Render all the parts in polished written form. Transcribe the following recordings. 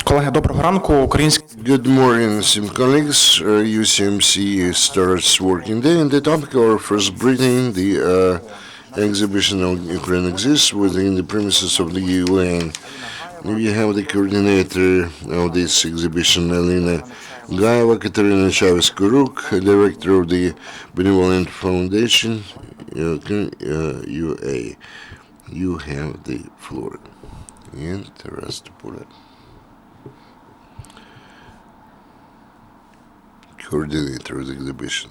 Колеги, доброго ранку. Український Good morning, esteemed colleagues. UCMC starts working day, and the topic of our first briefing, the exhibition of Ukraine exists within the premises of the UN. We have the coordinator of this exhibition, Alina Gaieva, Katerina Chavez-Kuruk, director of the Benevolent Foundation, UA. You have the floor. And the rest Topolya, coordinator of the exhibition.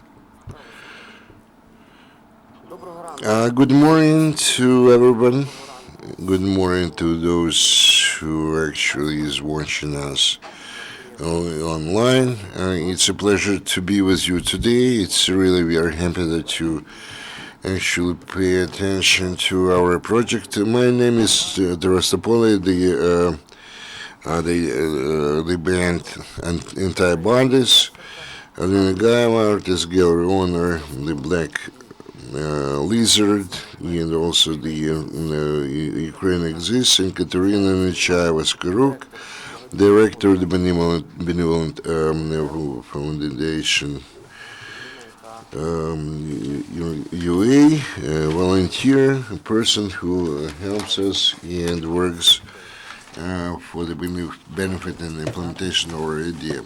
Good morning to everyone. Good morning to those who actually is watching us online. It's a pleasure to be with you today. It's really, we are happy that you actually pay attention to our project. My name is Topolya, the band Antibodies. Alina Gaieva, artist gallery owner, the Black Lizard, and also the Ukraine Exists, and Katerina Chavez-Kuruk, director of the Benevolent Foundation, UA, volunteer, a person who helps us and works for the benefit and implementation of our idea.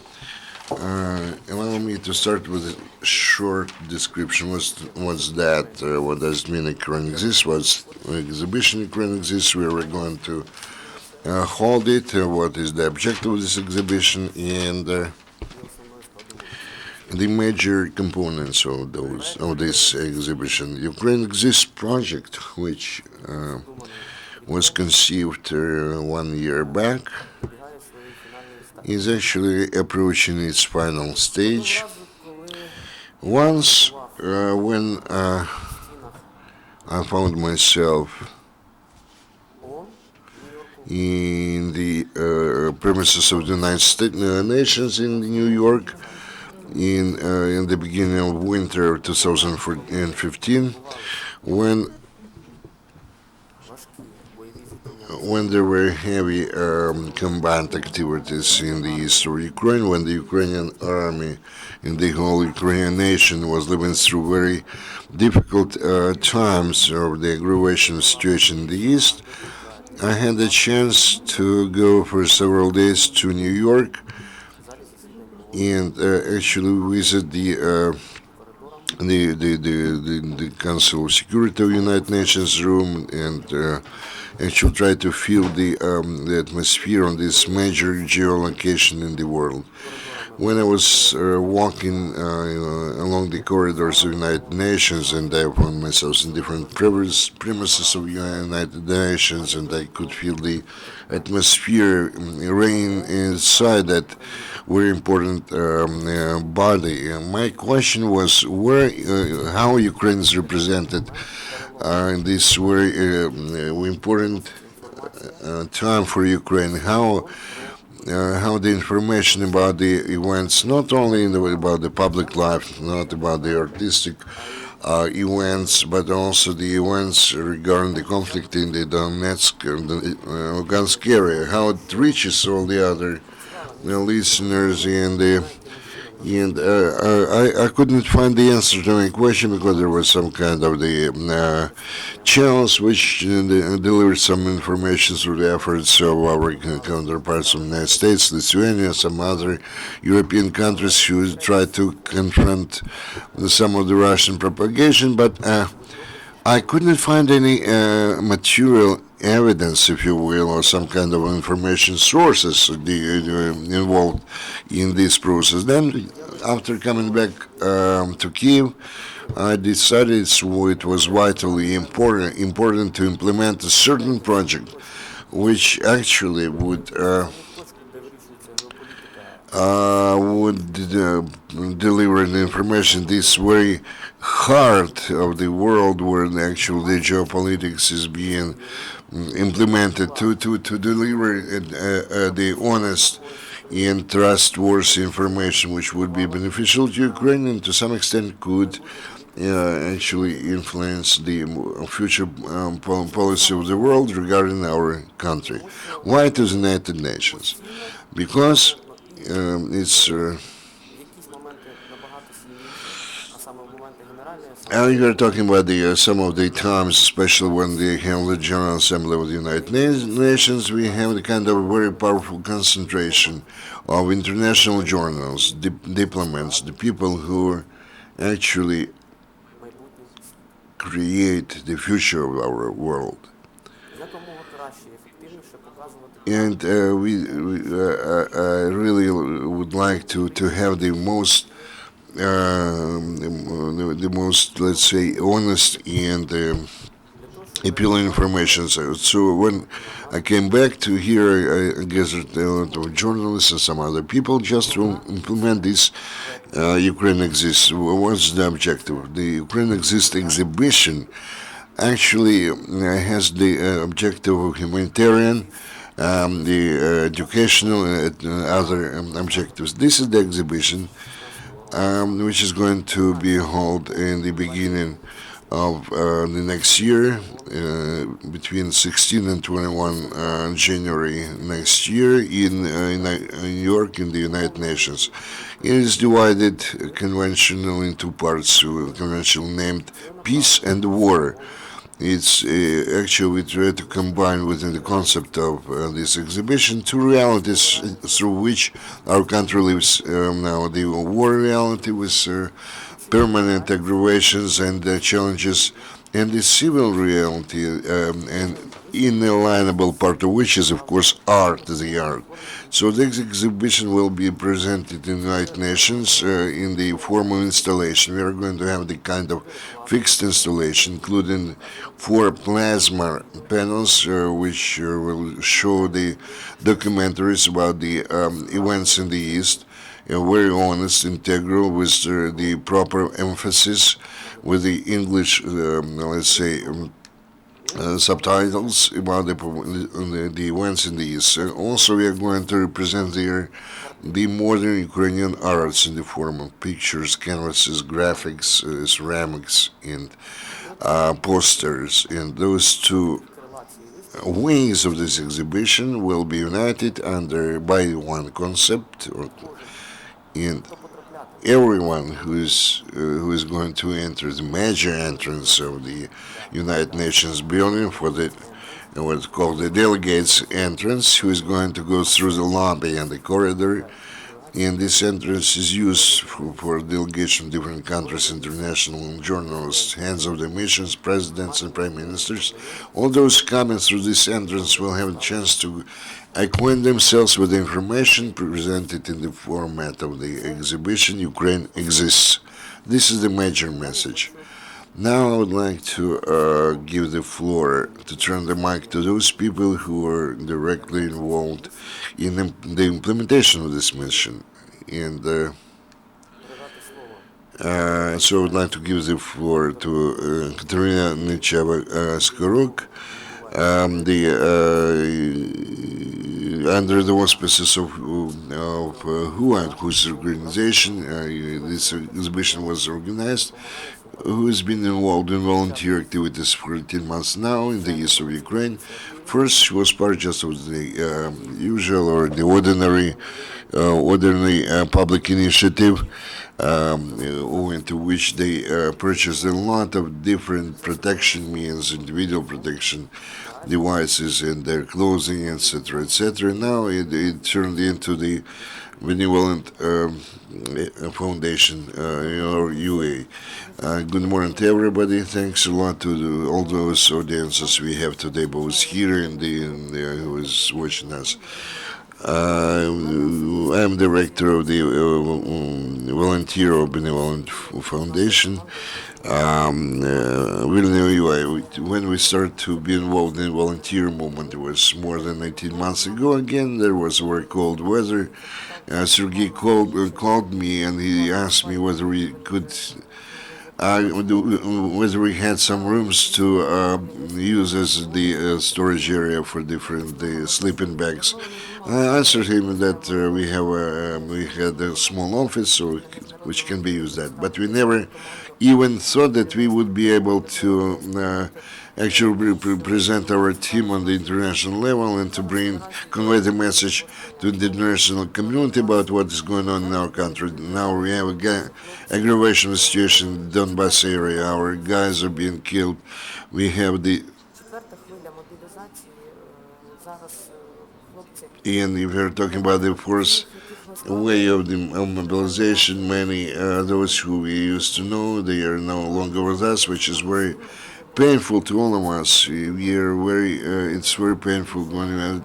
Allow me to start with a short description. What's that? What does it mean Ukraine exists? What's exhibition Ukraine exists? Where we're going to hold it? What is the objective of this exhibition? And the major components of this exhibition. Ukraine Exists project, which was conceived 1 year back, is actually approaching its final stage. Once, when I found myself in the premises of the United Nations in New York in the beginning of winter of 2015, when there were heavy combat activities in the east of Ukraine, when the Ukrainian army and the whole Ukrainian nation was living through very difficult times of the aggravation situation in the east, I had the chance to go for several days to New York and actually visit the Council of Security of the United Nations room and actually try to feel the atmosphere on this major geolocation in the world. When I was walking along the corridors of the United Nations, and I found myself in different premises of the United Nations, and I could feel the atmosphere reign inside that very important body. My question was how Ukraine is represented in this very important time for Ukraine. How the information about the events, not only about the public life, not about the artistic events, but also the events regarding the conflict in the Donetsk and the Lugansk area, how it reaches all the other listeners and I couldn't find the answer to my question because there was some kind of the channels which delivered some information through the efforts of our counterparts from the United States, Lithuania, some other European countries who tried to confront some of the Russian propagation, but I couldn't find any material evidence, if you will, or some kind of information sources involved in this process. Then, after coming back to Kiev, I decided it was vitally important to implement a certain project, which actually would deliver the information this very heart of the world where actually the geopolitics is being implemented to deliver the honest and trustworthy information which would be beneficial to Ukraine and to some extent could actually influence the future policy of the world regarding our country. Why to the United Nations? because it's you are talking about the some of the times, especially when they have the General Assembly of the United Nations, we have the kind of very powerful concentration of international journals, diplomats, the people who actually create the future of our world. And I really would like to have the most, let's say, honest and appealing information. So when I came back to here, I gathered a lot of journalists and some other people just to implement this Ukraine Exists. What's the objective? The Ukraine Exists exhibition actually has the objective of humanitarian, the educational, and other objectives. This is the exhibition which is going to be held in the beginning of the next year, between 16 and 21 January next year in New York in the United Nations. It is divided conventionally in two parts, conventionally named Peace and War. It's actually we try to combine within the concept of this exhibition two realities through which our country lives now: the war reality with permanent aggravations and challenges, and the civil reality, and inalienable part of which is, of course, art, the art. So this exhibition will be presented in the United Nations in the form of installation. We are going to have the kind of fixed installation, including 4 plasma panels, which will show the documentaries about the events in the East, very honest, integral, with the proper emphasis, with the English, let's say, subtitles about the events in the East. Also, we are going to represent there the modern Ukrainian arts in the form of pictures, canvases, graphics, ceramics, and posters. And those two wings of this exhibition will be united under by one concept, and everyone who is going to enter the major entrance of the United Nations building for the what's called the delegates entrance, who is going to go through the lobby and the corridor. And this entrance is used for delegation of different countries, international journalists, heads of the missions, presidents, and prime ministers. All those coming through this entrance will have a chance to acquaint themselves with the information presented in the format of the exhibition Ukraine Exists. This is the major message. Now I would like to give the floor, to turn the mic to those people who are directly involved in the implementation of this mission. And so I would like to give the floor to Katerina Necheva-Skorok, under the auspices of who and whose organization this exhibition was organized, who has been involved in volunteer activities for 18 months now in the east of Ukraine. First, she was part just of the usual or the ordinary public initiative, owing to which they purchased a lot of different protection means, individual protection devices, and their clothing, etc., etc. Now it turned into the Benevolent Foundation, or UA. Good morning to everybody. Thanks a lot to all those audiences we have today, both here and who is watching us. I'm director of the Volunteer of Benevolent Foundation. When we started to be involved in the volunteer movement, it was more than 18 months ago. Again, there was very cold weather. Sergei called me and he asked me whether we could whether we had some rooms to use as the storage area for different sleeping bags. I answered him that we had a small office, so which can be used that, but we never even thought that we would be able to actually present our team on the international level and to convey the message to the international community about what is going on in our country. Now we have aggravation situation in the Donbass area. Our guys are being killed. We have the and if you're talking about the force way of the mobilization, many those who we used to know, they are no longer with us, which is very painful to all of us. We are it's very painful when we are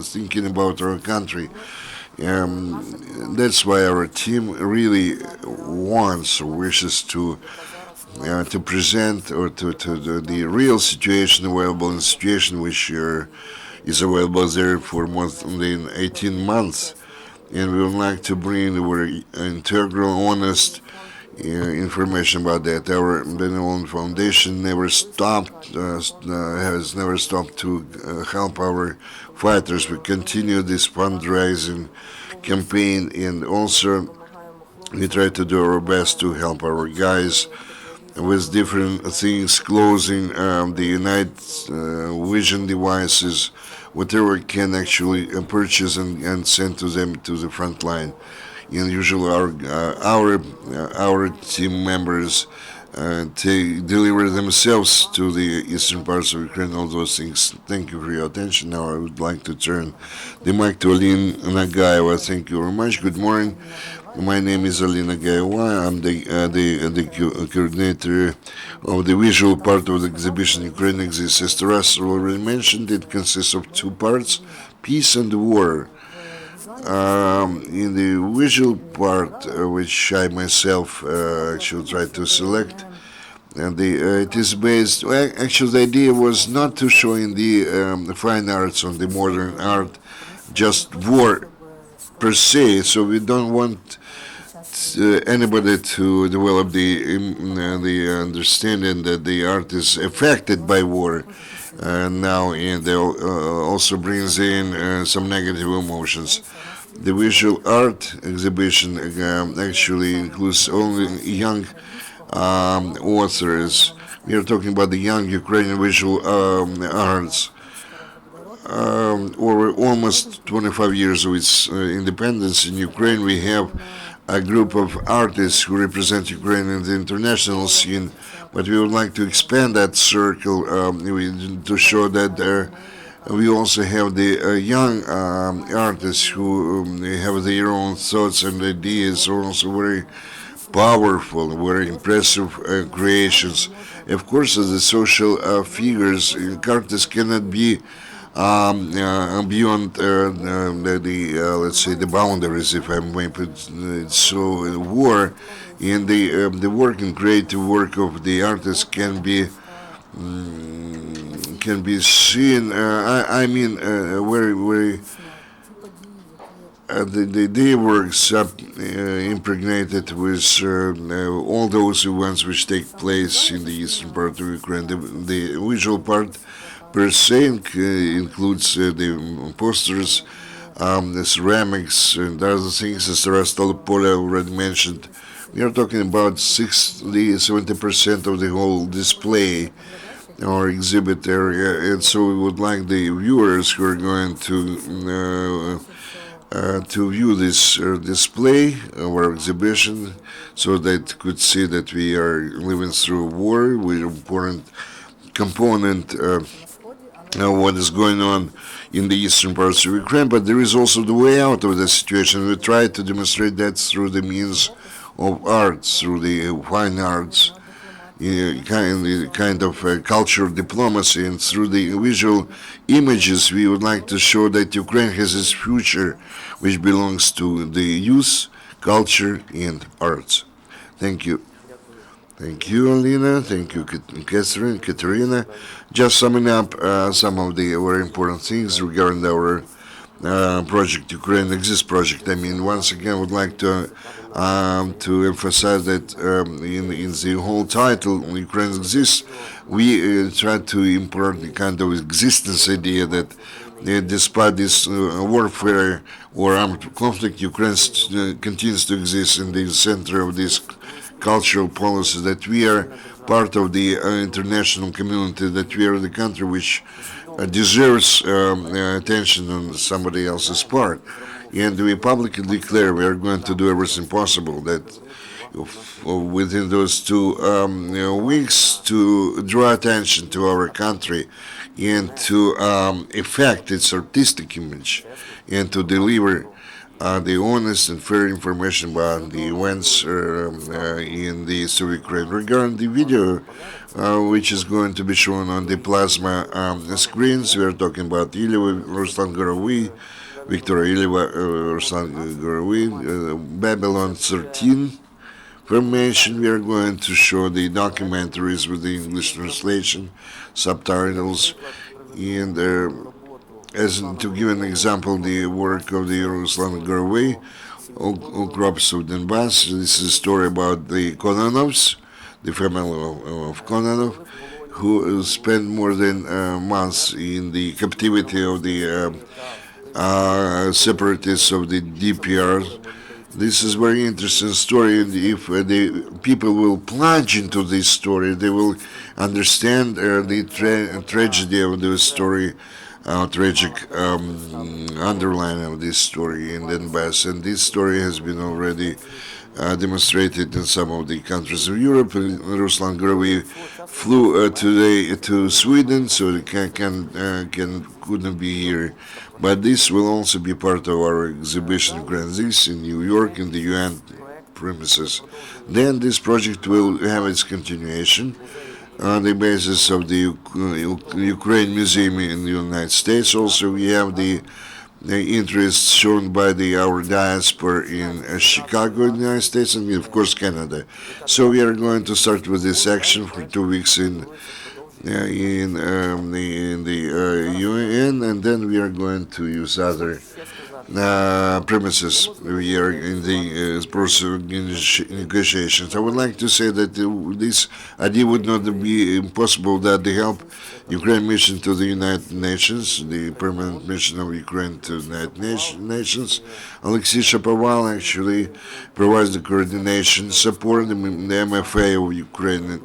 thinking about our country. That's why our team really wants or wishes to present or to the real situation available in the situation which is available there for more than 18 months. And we would like to bring very integral, honest information about that. Our benevolent foundation never stopped, has never stopped to help our fighters. We continue this fundraising campaign, and also we try to do our best to help our guys with different things, clothing, the night vision devices, whatever can actually purchase and send to them to the front line. And usually our team members deliver themselves to the eastern parts of Ukraine, all those things. Thank you for your attention. Now I would like to turn the mic to Alina Gaieva. Thank you very much. Good morning. My name is Alina Gaieva. I'm the coordinator of the visual part of the exhibition Ukraine Exists. As Taras already mentioned, it consists of two parts, peace and war. In the visual part, which I myself actually tried to select, and it is based. Well, actually, the idea was not to show in the fine arts or the modern art just war per se. So we don't want anybody to develop the understanding that the art is affected by war. Now, and they also brings in some negative emotions. The visual art exhibition actually includes only young authors. We are talking about the young Ukrainian visual arts. Over almost 25 years of its independence in Ukraine, we have a group of artists who represent Ukraine in the international scene, but we would like to expand that circle to show that we also have the young artists who have their own thoughts and ideas, are also very powerful, very impressive creations. Of course, as the social figures, artists cannot be beyond let's say the boundaries, if I may put it so. War in the work and creative work of the artist can be seen. I mean, very the works are impregnated with all those events which take place in the eastern part of Ukraine. The visual part per se includes the posters, the ceramics, and other things, as Topolya already mentioned. We are talking about 60-70% of the whole display or exhibit area, and so we would like the viewers who are going to view this display of our exhibition, so that could see that we are living through a war with an important component what is going on in the eastern parts of Ukraine, but there is also the way out of the situation. We try to demonstrate that through the means of arts, through the fine arts, kind of cultural diplomacy, and through the visual images. We would like to show that Ukraine has its future, which belongs to the youth, culture, and arts. Thank you. Thank you, Alina. Thank you, Katerina. Just summing up some of the very important things regarding our project, Ukraine Exists project. I mean, once again, I would like to emphasize that in the whole title, Ukraine Exists, we try to impart the kind of existence idea that despite this warfare or armed conflict, Ukraine continues to exist in the center of this cultural policies, that we are part of the international community, that we are the country which deserves attention on somebody else's part. And we publicly declare we are going to do everything possible that within those 2 weeks to draw attention to our country and to affect its artistic image and to deliver the honest and fair information about the events in the east of Ukraine. Regarding the video, which is going to be shown on the plasma screens, we are talking about Ileva, Ruslan Gorovoy, Victor Ileva, Ruslan Gorovoy, Babylon 13 formation. We are going to show the documentaries with the English translation, subtitles, and as to give an example, the work of the Ruslan Gorovoy, Ukrop of Donbass. This is a story about the Kononovs, the family of Kononov, who spent more than months in the captivity of the separatists of the DPR. This is a very interesting story, and if the people will plunge into this story, they will understand the tragedy of the story, tragic underline of this story in Donbass. And this story has been already demonstrated in some of the countries of Europe. Ruslan Gorovoy flew today to Sweden, so he couldn't be here. But this will also be part of our exhibition Grand This in New York in the UN premises. Then this project will have its continuation on the basis of the Ukraine Museum in the United States. Also, we have the interest shown by our diaspora in Chicago, in the United States, and of course Canada. So we are going to start with this action for 2 weeks in the UN, and then we are going to use other premises. We are in the process of negotiations. I would like to say that this idea would not be impossible without the help Ukraine mission to the United Nations, the permanent mission of Ukraine to the United Nations. Alexei Shapoval actually provides the coordination support. The MFA of Ukraine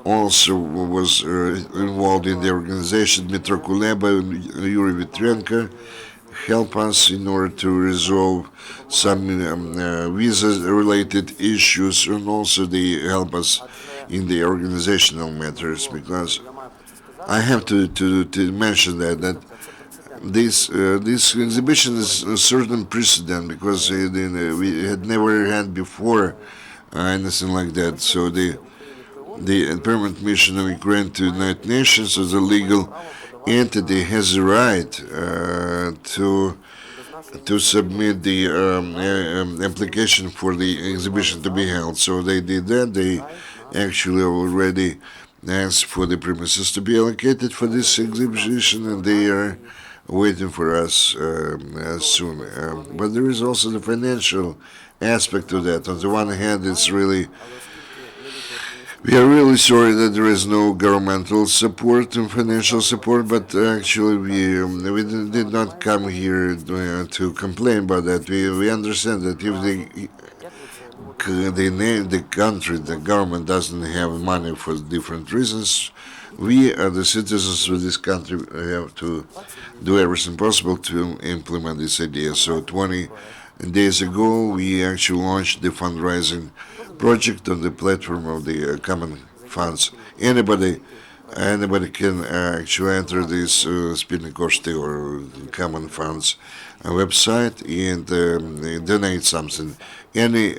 also was involved in the organization. Dmitro Kuleba and Yuri Vitrenko help us in order to resolve some visa-related issues, and also they help us in the organizational matters, because I have to mention that this exhibition is a certain precedent, because we had never had before anything like that. So the permanent mission of Ukraine to the United Nations as a legal entity has the right to submit the application for the exhibition to be held. So they did that. They actually already asked for the premises to be allocated for this exhibition, and they are waiting for us soon. But there is also the financial aspect to that. On the one hand, we are really sorry that there is no governmental support and financial support, but actually we did not come here to complain about that. We understand that if the country, the government doesn't have money for different reasons, we, the citizens of this country, have to do everything possible to implement this idea. So 20 days ago, we actually launched the fundraising project on the platform of the common funds. Anybody can actually enter this Spilni Koshti or common funds website and donate something. Any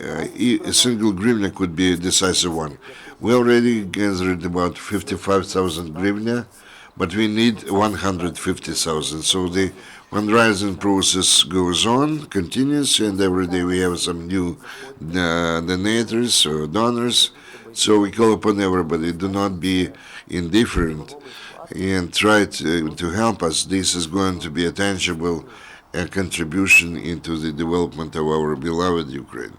single hryvnia could be a decisive one. We already gathered about 55,000 hryvnia, but we need 150,000. So the fundraising process goes on, continues, and every day we have some new donators or donors. So we call upon everybody, do not be indifferent and try to help us. This is going to be a tangible contribution into the development of our beloved Ukraine.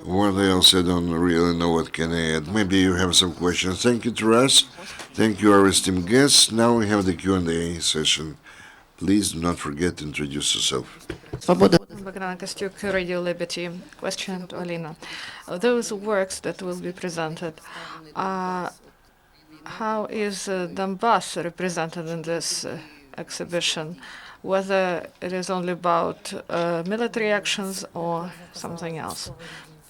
What else? I don't really know what can I add. Maybe you have some questions. Thank you to us. Thank you, our esteemed guests. Now we have the Q&A session. Please do not forget to introduce yourself. Bogdana Kostyuk, Radio Liberty. Question to Alina. Those works that will be presented, how is Donbass represented in this exhibition? Whether it is only about military actions or something else?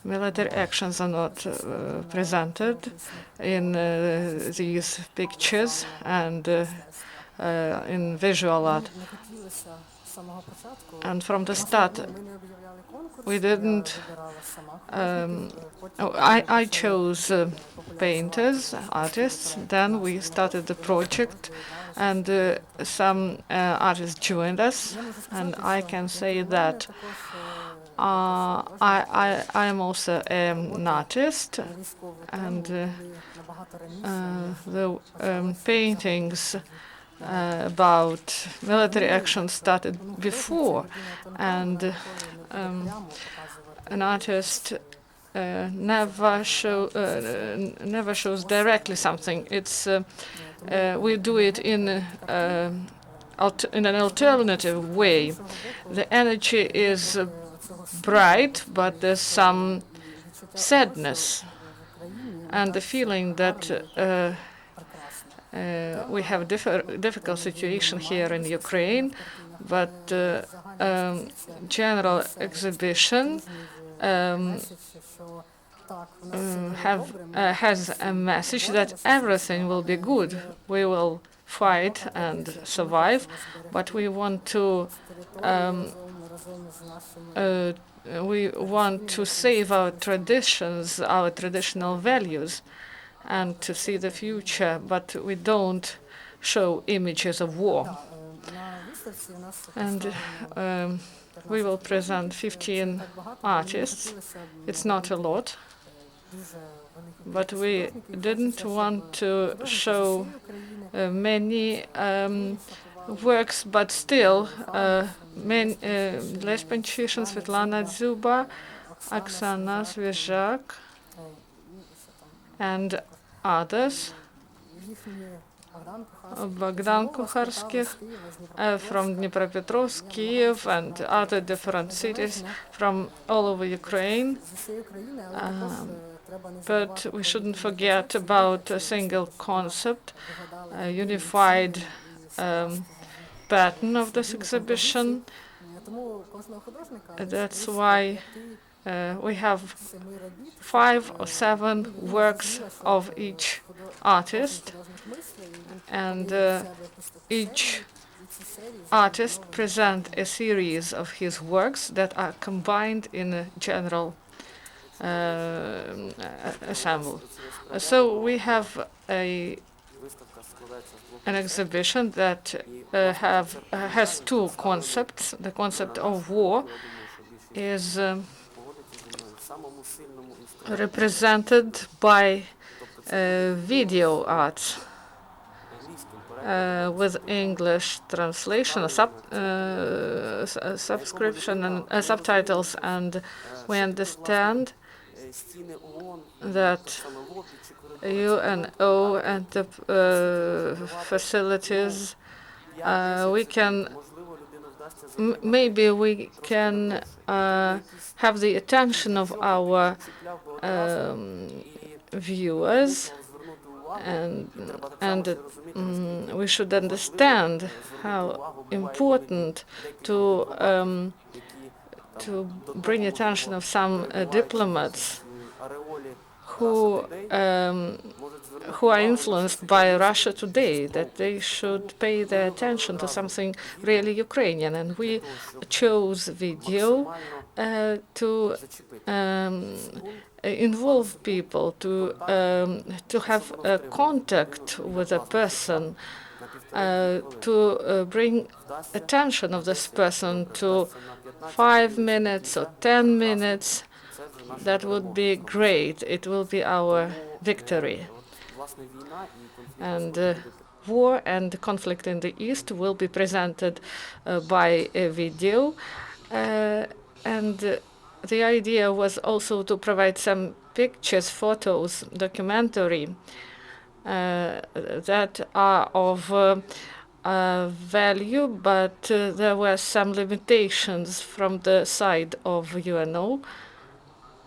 Military actions are not presented in these pictures and in visual art. And from the start, we didn't. I chose painters, artists. Then we started the project, and some artists joined us. And I can say that I am also an artist, and the paintings about military action started before, and an artist never shows directly something. It's we do it in an alternative way. The energy is bright, but there's some sadness and the feeling that we have difficult situation here in Ukraine, but general exhibition has a message that everything will be good. We will fight and survive, but we want to save our traditions, our traditional values, and to see the future, but we don't show images of war. And we will present 15 artists. It's not a lot, but we didn't want to show many works, but still, Les Panchishin, Svetlana Dzuba, Oksana Svizhak, and others, Bogdan Kucharskih from Dnipropetrovsk, Kiev, and other different cities from all over Ukraine. But we shouldn't forget about a single concept, a unified pattern of this exhibition. That's why we have 5 or 7 works of each artist, and each artist presents a series of his works that are combined in a general ensemble. So we have an exhibition that has 2 concepts. The concept of war is represented by video art with English translation, subscription, and subtitles, and we understand that UNO and the facilities, we can maybe we can have the attention of our viewers, and we should understand how important to bring attention of some diplomats who are influenced by Russia today, that they should pay their attention to something really Ukrainian. And we chose video to involve people, to have a contact with a person, to bring attention of this person to 5 minutes or 10 minutes. That would be great. It will be our victory. And war and conflict in the East will be presented by a video. And the idea was also to provide some pictures, photos, documentary that are of value, but there were some limitations from the side of UNO.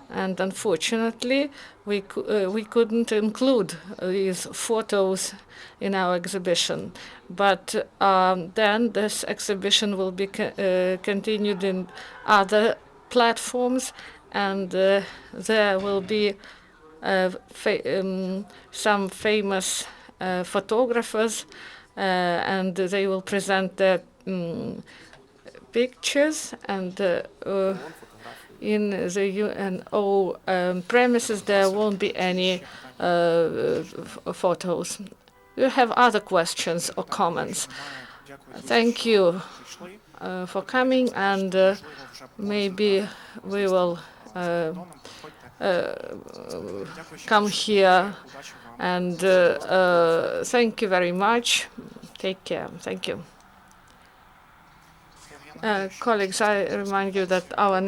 And unfortunately, we couldn't include these photos in our exhibition. But then this exhibition will be continued in other platforms, and there will be some famous photographers, and they will present their pictures, and in the UNO premises there won't be any photos. Do you have other questions or comments? Thank you for coming, and maybe we will come here, and thank you very much. Take care. Thank you. Colleagues, I remind you that our next